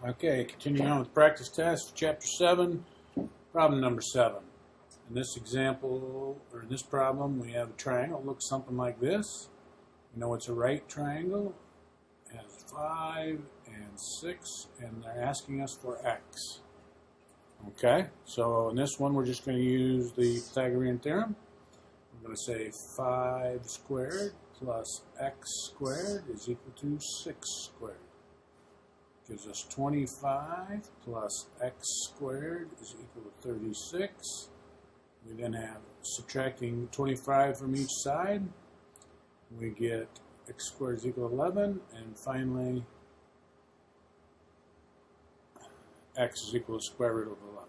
Okay, continuing on with practice test, chapter 7, problem number 7. In this example, or in this problem, we have a triangle. It looks something like this. We know it's a right triangle. It has 5 and 6, and they're asking us for x. Okay, so in this one, we're just going to use the Pythagorean theorem. We're going to say 5 squared plus x squared is equal to 6 squared. Gives us 25 plus x squared is equal to 36. We then have subtracting 25 from each side. We get x squared is equal to 11. And finally, x is equal to square root of 11.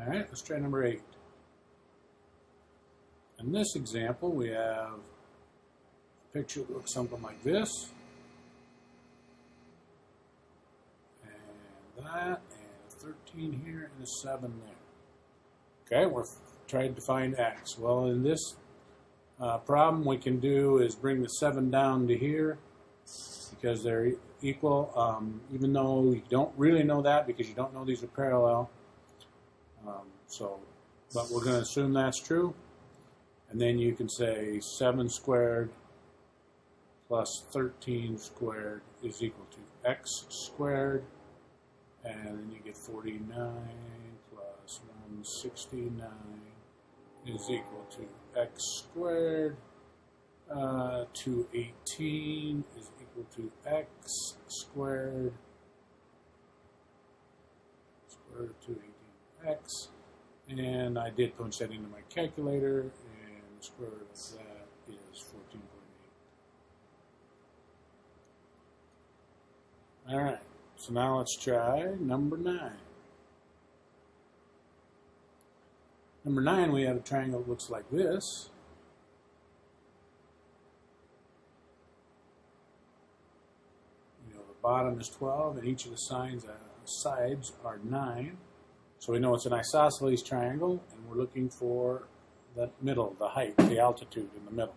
All right, let's try number 8. In this example, we have a picture that looks something like this. That, and 13 here, and a 7 there. Okay, we're trying to find x. Well, in this problem, we can do is bring the 7 down to here because they're equal, even though you don't really know that because you don't know these are parallel. But we're going to assume that's true. And then you can say 7 squared plus 13 squared is equal to x squared. And then you get 49 plus 169 is equal to x squared. 218 is equal to x squared. Square root of 218x. And I did punch that into my calculator, and the square root of that is 14.8. All right. So now let's try number 9. Number 9, we have a triangle that looks like this. You know, the bottom is 12, and each of the sides are 9. So we know it's an isosceles triangle, and we're looking for the middle, the height, the altitude in the middle.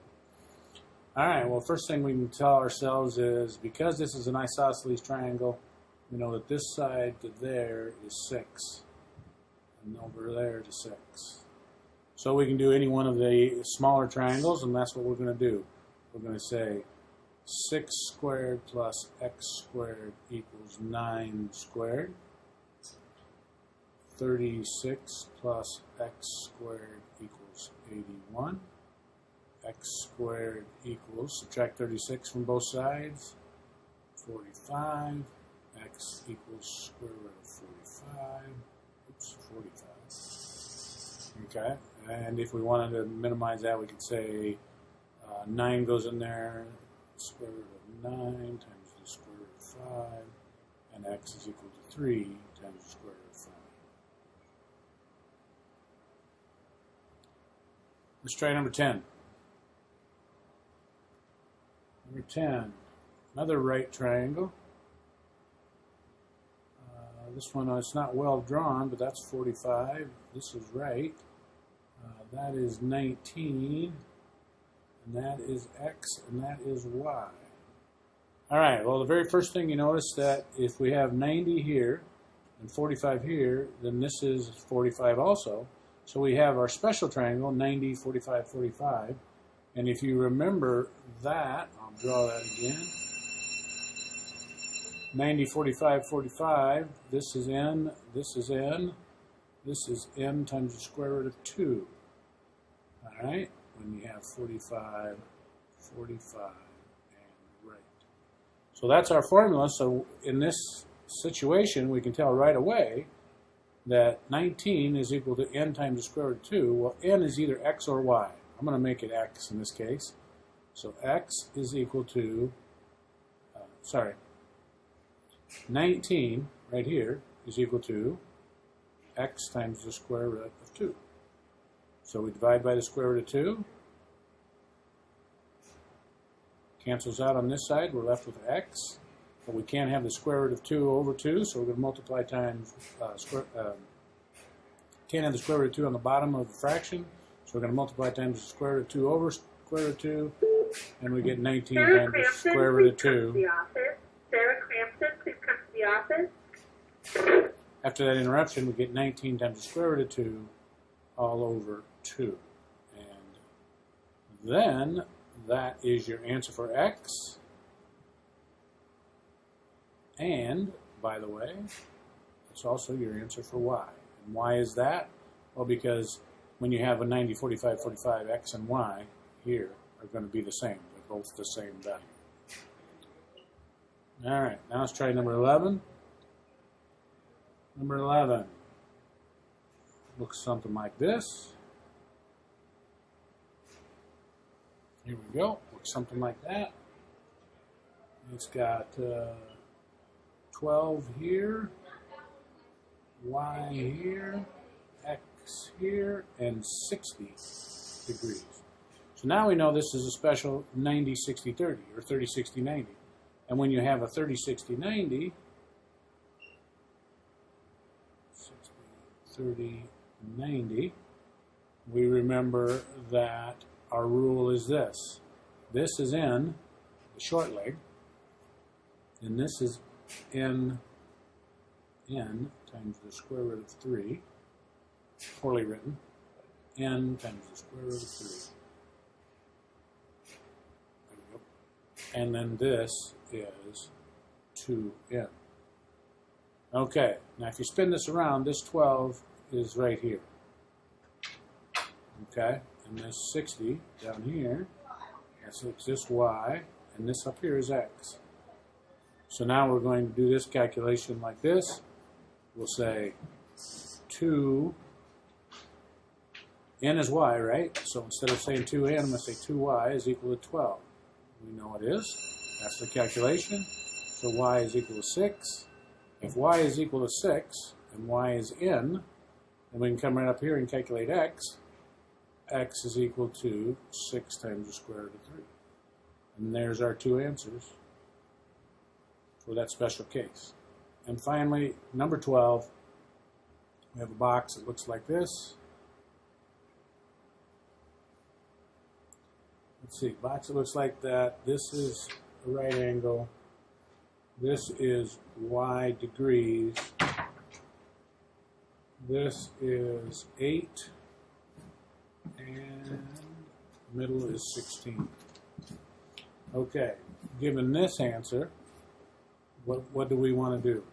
All right, well, first thing we can tell ourselves is because this is an isosceles triangle, we know that this side to there is 6, and over there to 6. So we can do any one of the smaller triangles, and that's what we're going to do. We're going to say 6 squared plus x squared equals 9 squared. 36 plus x squared equals 81. X squared equals, subtract 36 from both sides, 45. X equals square root of 45. Oops, 45. Okay, and if we wanted to minimize that, we could say 9 goes in there, square root of 9 times the square root of 5, and x is equal to 3 times the square root of 5. Let's try number 10. Number 10, another right triangle. This one, it's not well drawn, but that's 45. This is right. That is 19. And that is x, and that is y. All right, well, the very first thing you notice that if we have 90 here and 45 here, then this is 45 also. So we have our special triangle, 90, 45, 45. And if you remember that, I'll draw that again. 90, 45, 45, this is n, this is n, this is n times the square root of 2. All right, when you have 45, 45, and right. So that's our formula. So in this situation, we can tell right away that 19 is equal to n times the square root of 2. Well, n is either x or y. I'm going to make it x in this case. So x is equal to, 19 right here is equal to x times the square root of 2. So we divide by the square root of 2. Cancels out on this side. We're left with x. But we can't have the square root of 2 over 2, so we're going to multiply times can't have the square root of 2 on the bottom of the fraction, so we're going to multiply times the square root of 2 over square root of 2, and we get 19 times the square root of 2. After that interruption, we get 19 times the square root of 2 all over 2. And then that is your answer for x. And, by the way, it's also your answer for y. And why is that? Well, because when you have a 90, 45, 45, x and y here are going to be the same. They're both the same value. All right, now let's try number 11. Number 11 looks something like this. Here we go. Looks something like that. It's got 12 here, y here, x here, and 60 degrees. So now we know this is a special 90, 60, 30, or 30, 60, 90. And when you have a 30, 60, 90, 60, 30, 90, we remember that our rule is this. This is in the short leg, and this is n times the square root of 3, poorly written, n times the square root of 3. There we go. And then this is 2n. Okay, now if you spin this around, this 12 is right here. Okay, and this 60 down here, that's this y, and this up here is x. So now we're going to do this calculation like this. We'll say 2, n is y, right? So instead of saying 2n, I'm going to say 2y is equal to 12. We know it is. That's the calculation. So y is equal to 6. If y is equal to 6 and y is n, then we can come right up here and calculate x. X is equal to 6 times the square root of 3. And there's our two answers for that special case. And finally, number 12, we have a box that looks like this. Let's see, box that looks like that. This is a right angle. This is y degrees. This is 8. And middle is 16. Okay, given this answer, what do we want to do?